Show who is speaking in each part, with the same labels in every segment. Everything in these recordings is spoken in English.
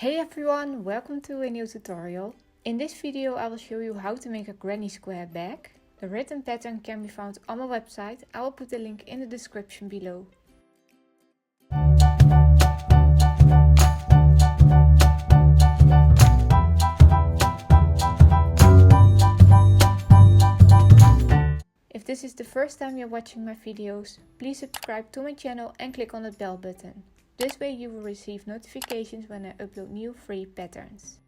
Speaker 1: Hey everyone, welcome to a new tutorial. In this video I will show you how to make a granny square bag. The written pattern can be found on my website. I will put the link in the description below. If this is the first time you're watching my videos, please subscribe to my channel and click on the bell button. This way you will receive notifications when I upload new free patterns.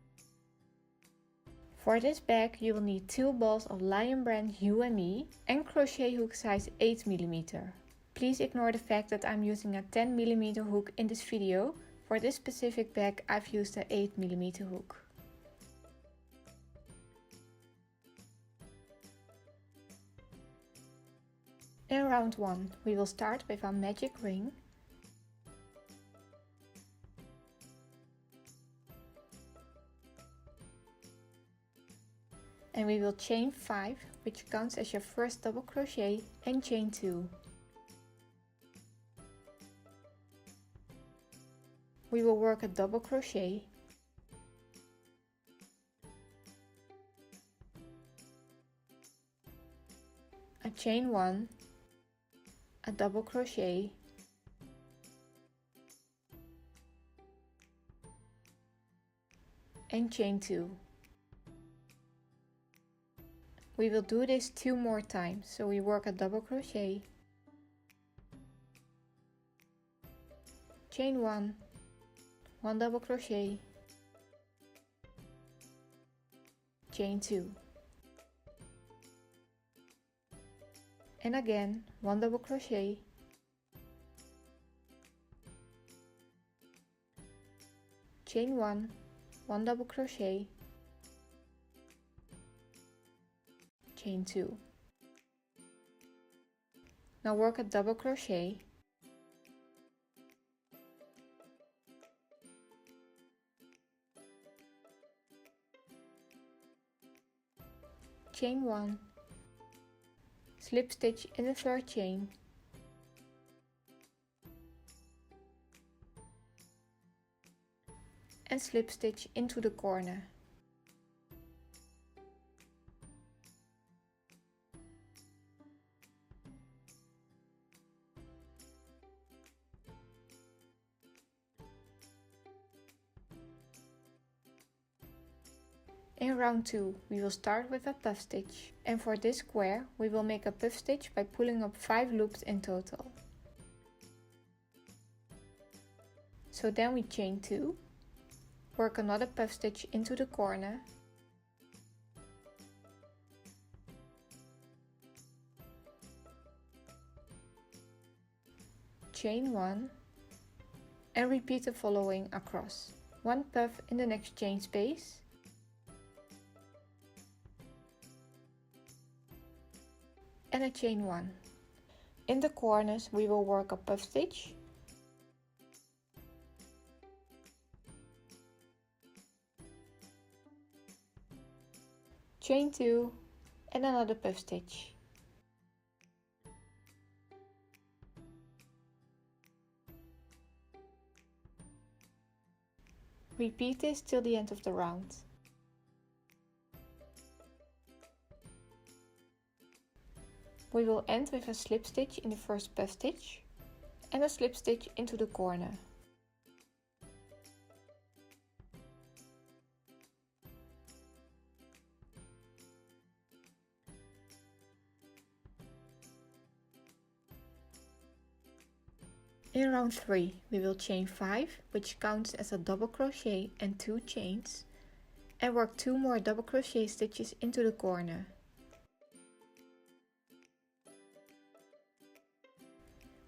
Speaker 1: For this bag you will need 2 balls of Lion brand You and Me and crochet hook size 8mm. Please ignore the fact that I'm using a 10mm hook in this video. For this specific bag I've used a 8mm hook. In round 1 we will start with our magic ring. And we will chain 5, which counts as your first double crochet, and chain 2. We will work a double crochet, a chain 1, a double crochet, and chain 2. We will do this 2 more times, so we work a double crochet, chain 1, 1 double crochet, chain 2, and again 1 double crochet, chain 1, 1 double crochet, chain 2. Now work a double crochet, chain 1, slip stitch in the 3rd chain, and slip stitch into the corner. In round 2 we will start with a puff stitch, and for this square we will make a puff stitch by pulling up 5 loops in total. So then we chain 2, work another puff stitch into the corner, chain 1, and repeat the following across. 1 puff in the next chain space, and a chain 1. In the corners we will work a puff stitch, chain 2, and another puff stitch. Repeat this till the end of the round. We will end with a slip stitch in the first puff stitch and a slip stitch into the corner. In round 3 we will chain 5, which counts as a double crochet and 2 chains, and work 2 more double crochet stitches into the corner.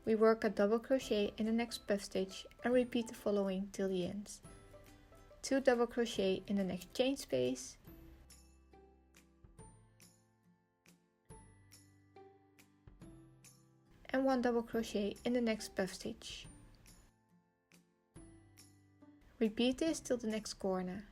Speaker 1: We work a double crochet in the next puff stitch and repeat the following till the end. 2 double crochet in the next chain space, and 1 double crochet in the next puff stitch. Repeat this till the next corner.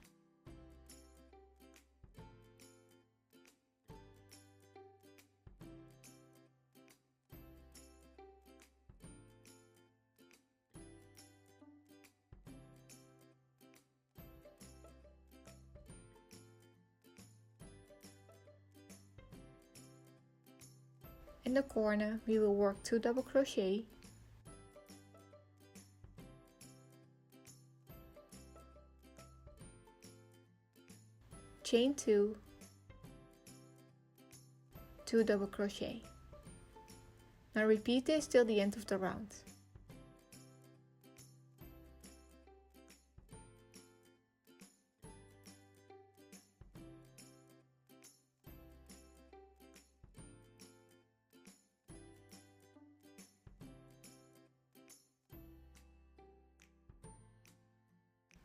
Speaker 1: In the corner we will work 2 double crochet, chain 2, 2 double crochet. Now repeat this till the end of the round.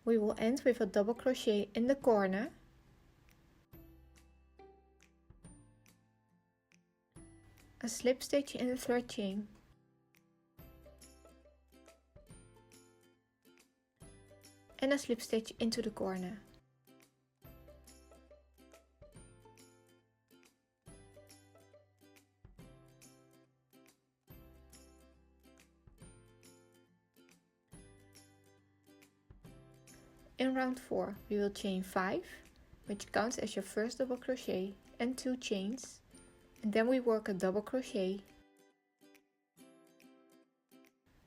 Speaker 1: We will end with a double crochet in the corner, a slip stitch in the 3rd chain, and a slip stitch into the corner. In round 4 we will chain 5, which counts as your first double crochet, and 2 chains, and then we work a double crochet,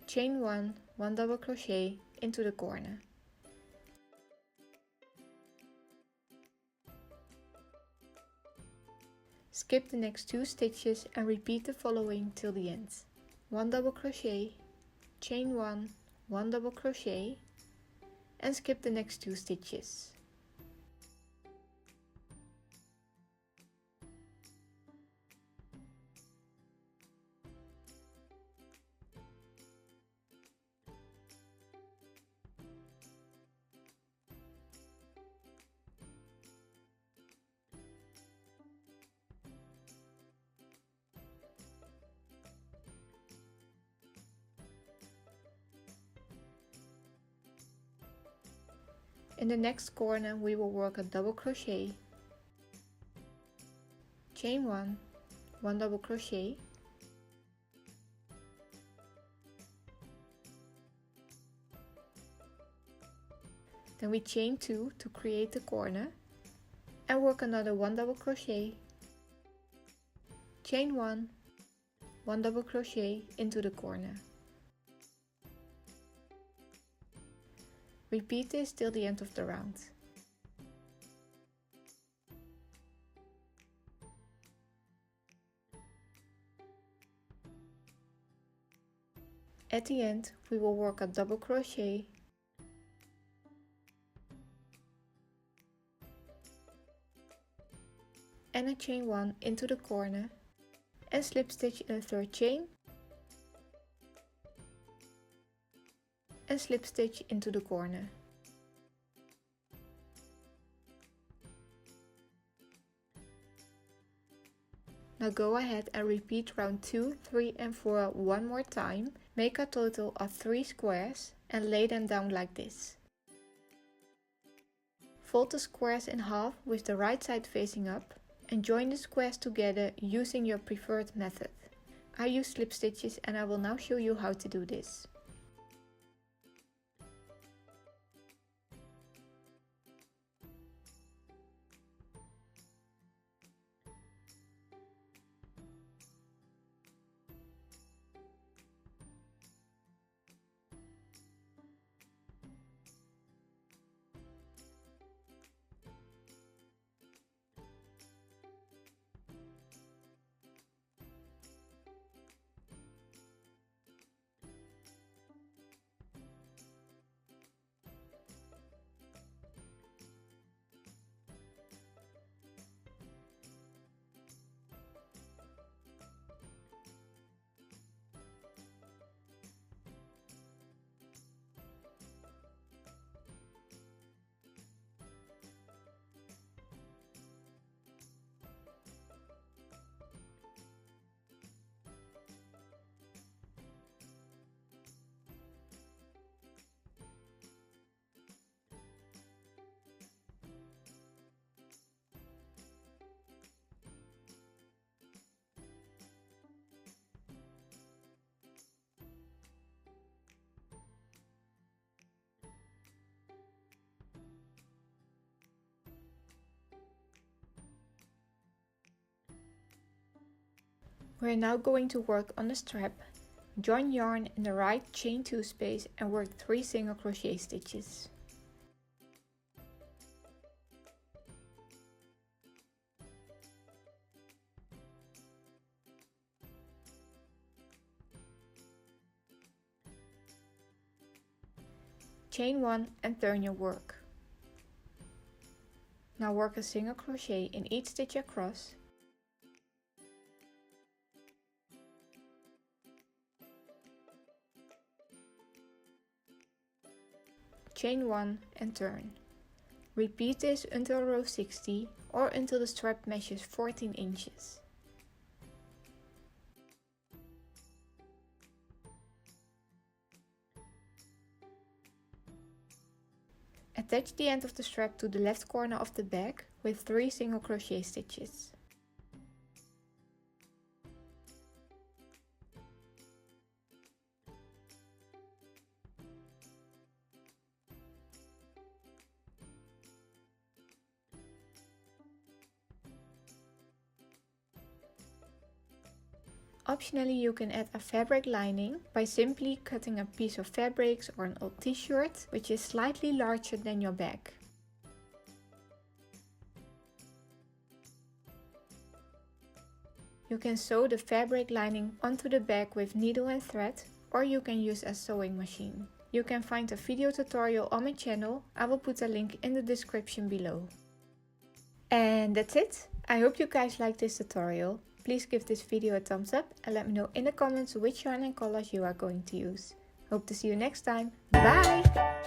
Speaker 1: chain 1, 1 double crochet into the corner. Skip the next 2 stitches and repeat the following till the end. 1 double crochet, chain 1, 1 double crochet, and skip the next 2 stitches. In the next corner we will work a double crochet, chain 1, 1 double crochet, then we chain 2 to create the corner, and work another 1 double crochet, chain 1, 1 double crochet into the corner. Repeat this till the end of the round. At the end we will work a double crochet, and a chain 1 into the corner, and slip stitch in the 3rd chain, and slip stitch into the corner. Now go ahead and repeat round 2, 3 and 4 one more time. Make a total of 3 squares and lay them down like this. Fold the squares in half with the right side facing up and join the squares together using your preferred method. I use slip stitches and I will now show you how to do this. We're now going to work on the strap. Join yarn in the right chain 2 space and work 3 single crochet stitches. Chain 1 and turn your work. Now work a single crochet in each stitch across. Chain 1 and turn. Repeat this until row 60 or until the strap measures 14 inches. Attach the end of the strap to the left corner of the bag with 3 single crochet stitches. Optionally, you can add a fabric lining by simply cutting a piece of fabrics or an old t-shirt which is slightly larger than your bag. You can sew the fabric lining onto the bag with needle and thread, or you can use a sewing machine. You can find a video tutorial on my channel. I will put a link in the description below. And that's it. I hope you guys liked this tutorial. Please give this video a thumbs up and let me know in the comments which yarn and colors you are going to use. Hope to see you next time. Bye!